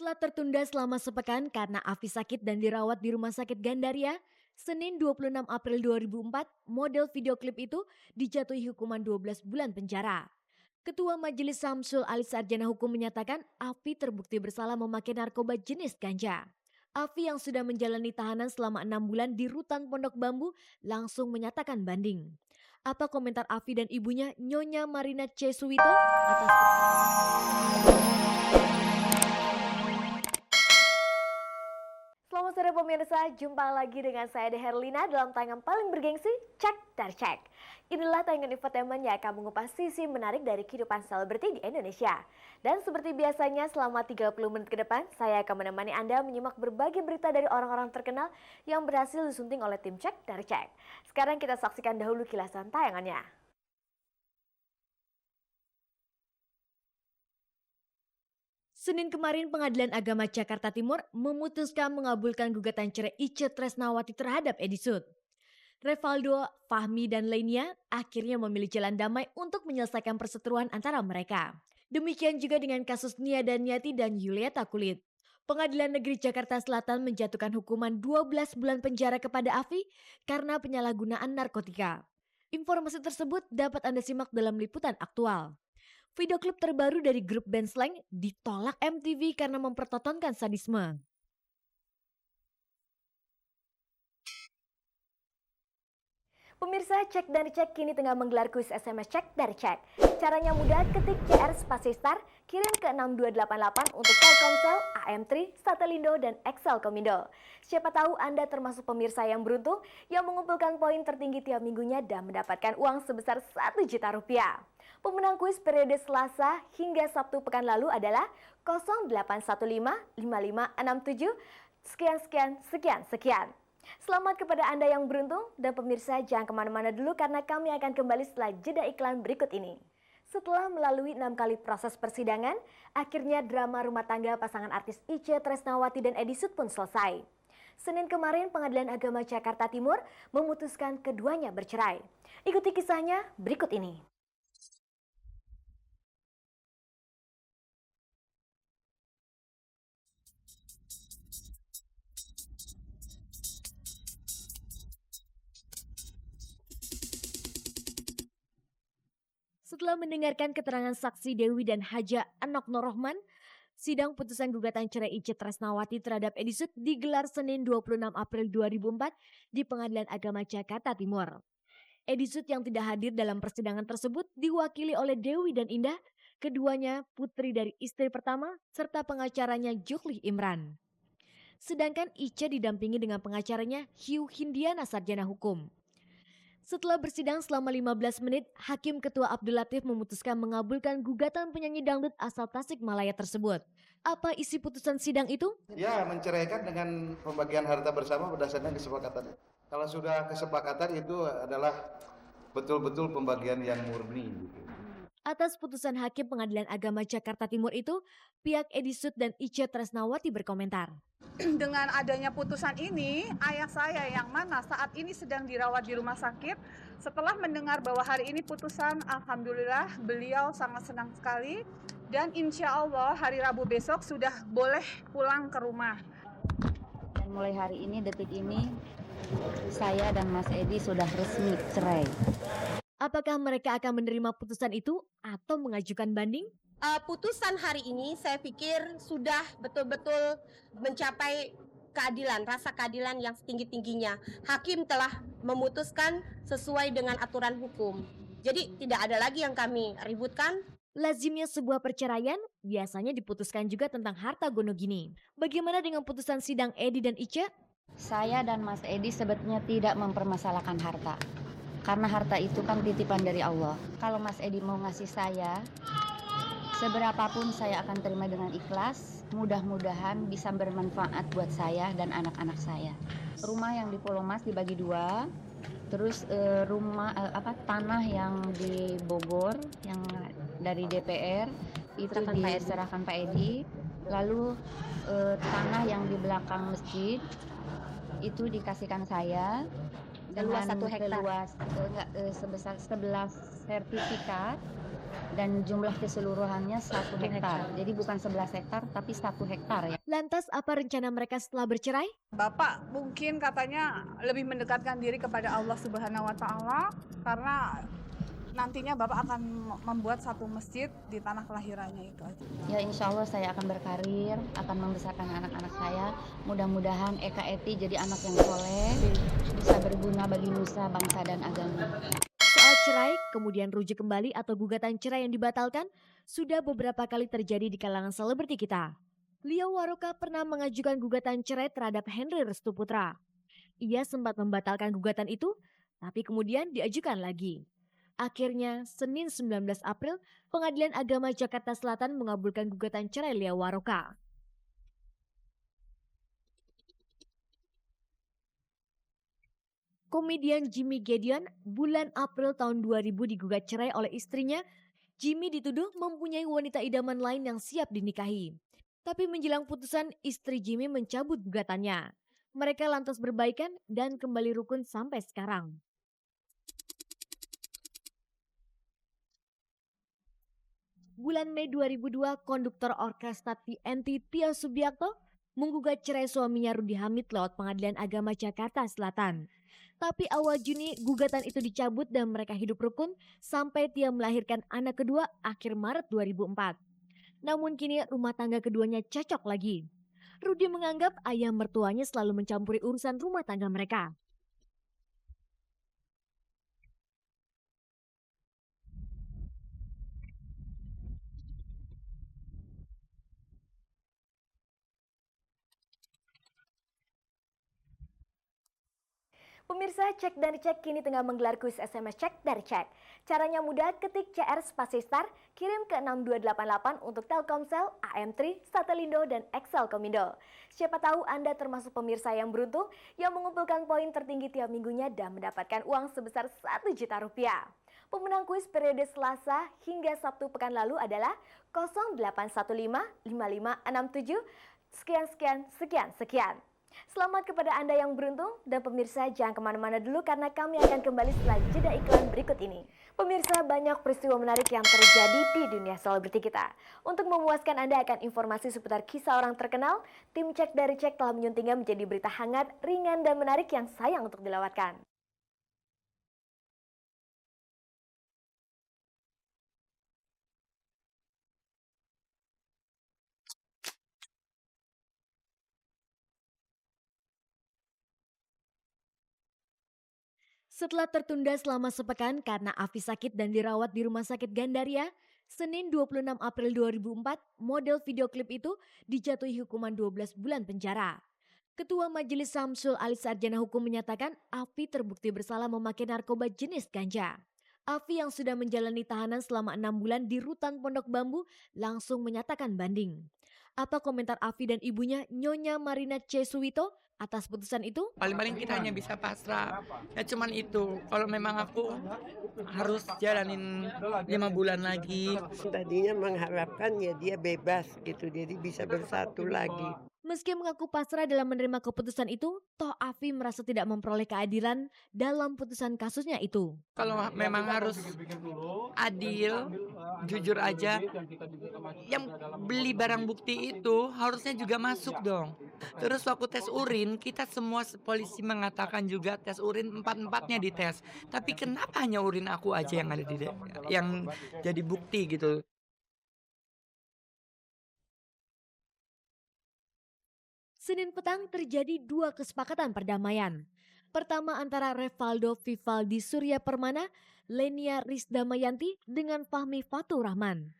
Setelah tertunda selama sepekan karena Afi sakit dan dirawat di Rumah Sakit Gandaria, Senin 26 April 2004, model video klip itu dijatuhi hukuman 12 bulan penjara. Ketua Majelis Samsul Ali Sarjana Hukum menyatakan Afi terbukti bersalah memakai narkoba jenis ganja. Afi yang sudah menjalani tahanan selama 6 bulan di Rutan Pondok Bambu langsung menyatakan banding. Apa komentar Afi dan ibunya Nyonya Marina C. Suwito atas... Selamat sore pemirsa, jumpa lagi dengan saya De Herlina dalam tayangan paling bergengsi, Cek dan Cek. Inilah tayangan infotainment yang akan mengupas sisi menarik dari kehidupan selebriti di Indonesia. Dan seperti biasanya selama 30 menit ke depan, saya akan menemani Anda menyimak berbagai berita dari orang-orang terkenal yang berhasil disunting oleh tim Cek dan Cek. Sekarang kita saksikan dahulu kilasan tayangannya. Senin kemarin Pengadilan Agama Jakarta Timur memutuskan mengabulkan gugatan cerai Itje Tresnawati terhadap Edi Sud. Revaldo, Fahmi dan lainnya akhirnya memilih jalan damai untuk menyelesaikan perseteruan antara mereka. Demikian juga dengan kasus Nia Daniati dan Yulieta Kulit. Pengadilan Negeri Jakarta Selatan menjatuhkan hukuman 12 bulan penjara kepada Afi karena penyalahgunaan narkotika. Informasi tersebut dapat Anda simak dalam liputan aktual. Video klip terbaru dari grup band Slank ditolak MTV karena mempertontonkan sadisme. Pemirsa, Cek dan Cek kini tengah menggelar kuis SMS Cek dari Cek. Caranya mudah, ketik CR spasi star, kirim ke 6288 untuk Telkomsel, AM3, Satelindo, dan XL Komindo. Siapa tahu Anda termasuk pemirsa yang beruntung yang mengumpulkan poin tertinggi tiap minggunya dan mendapatkan uang sebesar 1 juta rupiah. Pemenang kuis periode Selasa hingga Sabtu pekan lalu adalah 08155567 sekian. Selamat kepada Anda yang beruntung dan pemirsa jangan kemana-mana dulu karena kami akan kembali setelah jeda iklan berikut ini. Setelah melalui 6 kali proses persidangan, akhirnya drama rumah tangga pasangan artis Itje Tresnawati dan Edi Sud pun selesai. Senin kemarin Pengadilan Agama Jakarta Timur memutuskan keduanya bercerai. Ikuti kisahnya berikut ini. Setelah mendengarkan keterangan saksi Dewi dan Haja Anok Norohman, sidang putusan gugatan cerai Itje Tresnawati terhadap Edi Sud digelar Senin 26 April 2004 di Pengadilan Agama Jakarta Timur. Edi Sud yang tidak hadir dalam persidangan tersebut diwakili oleh Dewi dan Indah, keduanya putri dari istri pertama serta pengacaranya Jukli Imran. Sedangkan Itje didampingi dengan pengacaranya Hiu Hindiana Sarjana Hukum. Setelah bersidang selama 15 menit, Hakim Ketua Abdul Latif memutuskan mengabulkan gugatan penyanyi dangdut asal Tasikmalaya tersebut. Apa isi putusan sidang itu? Ya, menceraikan dengan pembagian harta bersama berdasarkan kesepakatan. Kalau sudah kesepakatan itu adalah betul-betul pembagian yang murni. Atas putusan Hakim Pengadilan Agama Jakarta Timur itu, pihak Edi Sud dan Itje Tresnawati berkomentar. Dengan adanya putusan ini, ayah saya yang mana saat ini sedang dirawat di rumah sakit, setelah mendengar bahwa hari ini putusan, alhamdulillah beliau sangat senang sekali dan insya Allah hari Rabu besok sudah boleh pulang ke rumah. Dan mulai hari ini, detik ini, saya dan Mas Edi sudah resmi cerai. Apakah mereka akan menerima putusan itu atau mengajukan banding? Putusan hari ini saya pikir sudah betul-betul mencapai keadilan, rasa keadilan yang setinggi-tingginya. Hakim telah memutuskan sesuai dengan aturan hukum. Jadi tidak ada lagi yang kami ributkan. Lazimnya sebuah perceraian biasanya diputuskan juga tentang harta gono gini. Bagaimana dengan putusan sidang Edi dan Itje? Saya dan Mas Edi sebetulnya tidak mempermasalahkan harta. Karena harta itu kan titipan dari Allah. Kalau Mas Edi mau ngasih saya, seberapapun saya akan terima dengan ikhlas. Mudah-mudahan bisa bermanfaat buat saya dan anak-anak saya. Rumah yang di Pulau Mas dibagi 2. Terus tanah yang di Bogor yang dari DPR itu diserahkan Pak Edi. Lalu tanah yang di belakang masjid itu dikasihkan saya. Seluas 1 hektar. Sebesar 11 sertifikat dan jumlah keseluruhannya 1 hektar. Jadi bukan 11 hektar tapi 1 hektar ya. Lantas apa rencana mereka setelah bercerai? Bapak mungkin katanya lebih mendekatkan diri kepada Allah Subhanahu wa Ta'ala, karena nantinya Bapak akan membuat satu masjid di tanah kelahirannya itu aja. Ya insya Allah saya akan berkarir, akan membesarkan anak-anak saya. Mudah-mudahan Eka Eti jadi anak yang soleh, bisa berguna bagi nusa, bangsa, dan agama. Soal cerai, kemudian rujuk kembali atau gugatan cerai yang dibatalkan, sudah beberapa kali terjadi di kalangan selebriti kita. Lia Waroka pernah mengajukan gugatan cerai terhadap Henry Restuputra. Ia sempat membatalkan gugatan itu, tapi kemudian diajukan lagi. Akhirnya, Senin 19 April, Pengadilan Agama Jakarta Selatan mengabulkan gugatan cerai Lia Waroka. Komedian Jimmy Gideon bulan April tahun 2000 digugat cerai oleh istrinya. Jimmy dituduh mempunyai wanita idaman lain yang siap dinikahi. Tapi menjelang putusan, istri Jimmy mencabut gugatannya. Mereka lantas berbaikan dan kembali rukun sampai sekarang. Bulan Mei 2002, konduktor orkestra TNT Tio Subiakto menggugat cerai suaminya Rudi Hamid lewat Pengadilan Agama Jakarta Selatan. Tapi awal Juni gugatan itu dicabut dan mereka hidup rukun sampai Tia melahirkan anak kedua akhir Maret 2004. Namun kini rumah tangga keduanya cocok lagi. Rudi menganggap ayah mertuanya selalu mencampuri urusan rumah tangga mereka. Pemirsa, Cek dari Cek kini tengah menggelar kuis SMS Cek dari Cek. Caranya mudah, ketik CR spasi star, kirim ke 6288 untuk Telkomsel, AM3, Satelindo, dan Excelkomindo. Siapa tahu Anda termasuk pemirsa yang beruntung yang mengumpulkan poin tertinggi tiap minggunya dan mendapatkan uang sebesar 1 juta rupiah. Pemenang kuis periode Selasa hingga Sabtu pekan lalu adalah 0815 5567 sekian. Selamat kepada Anda yang beruntung dan pemirsa jangan kemana-mana dulu karena kami akan kembali setelah jeda iklan berikut ini. Pemirsa, banyak peristiwa menarik yang terjadi di dunia selebriti kita. Untuk memuaskan Anda akan informasi seputar kisah orang terkenal, tim Cek dari Cek telah menyuntingnya menjadi berita hangat, ringan, dan menarik yang sayang untuk dilewatkan. Setelah tertunda selama sepekan karena Afi sakit dan dirawat di Rumah Sakit Gandaria, Senin 26 April 2004, model video klip itu dijatuhi hukuman 12 bulan penjara. Ketua Majelis Samsul Ali Sarjana Hukum menyatakan Afi terbukti bersalah memakai narkoba jenis ganja. Afi yang sudah menjalani tahanan selama 6 bulan di Rutan Pondok Bambu langsung menyatakan banding. Apa komentar Afi dan ibunya Nyonya Marina C. Suwito atas putusan itu? Paling-paling kita hanya bisa pasrah. Ya cuman itu. Kalau memang aku harus jalanin 5 bulan lagi. Tadinya mengharapkan ya dia bebas gitu, jadi bisa bersatu lagi. Meski mengaku pasrah dalam menerima keputusan itu, toh Afi merasa tidak memperoleh keadilan dalam putusan kasusnya itu. Kalau memang harus adil, jujur aja, yang beli barang bukti itu harusnya juga masuk dong. Terus waktu tes urin, kita semua polisi mengatakan juga tes urin 4-4-nya dites. Tapi kenapa hanya urin aku aja yang ada yang jadi bukti gitu? Senin petang terjadi 2 kesepakatan perdamaian. Pertama antara Revaldo Vivaldi Surya Permana, Lenia Risdamayanti dengan Fahmi Fatur Rahman.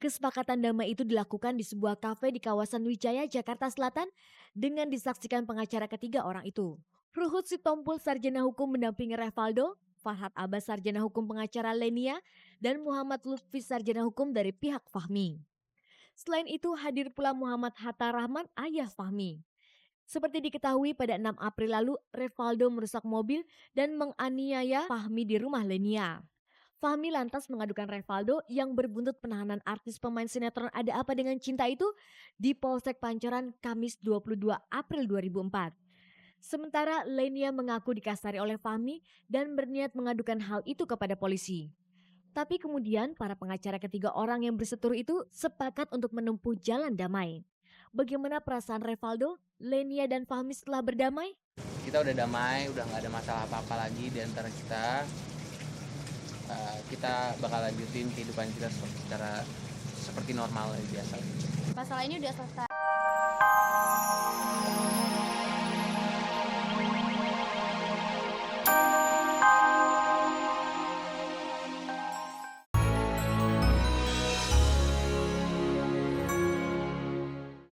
Kesepakatan damai itu dilakukan di sebuah kafe di kawasan Wijaya, Jakarta Selatan dengan disaksikan pengacara ketiga orang itu. Ruhut Sitompul Sarjana Hukum mendampingi Revaldo, Farhad Abbas Sarjana Hukum pengacara Lenia, dan Muhammad Lutfi Sarjana Hukum dari pihak Fahmi. Selain itu hadir pula Muhammad Hatta Rahman ayah Fahmi. Seperti diketahui pada 6 April lalu, Revaldo merusak mobil dan menganiaya Fahmi di rumah Lenia. Fahmi lantas mengadukan Revaldo yang berbuntut penahanan artis pemain sinetron Ada Apa Dengan Cinta itu di Polsek Pancoran Kamis 22 April 2004. Sementara Lenia mengaku dikasari oleh Fahmi dan berniat mengadukan hal itu kepada polisi. Tapi kemudian para pengacara ketiga orang yang berseteru itu sepakat untuk menempuh jalan damai. Bagaimana perasaan Revaldo, Lenia, dan Fahmi setelah berdamai? Kita udah damai, udah nggak ada masalah apa-apa lagi di antara kita. Kita bakal lanjutin kehidupan kita secara seperti normal biasa. Masalah ini udah selesai.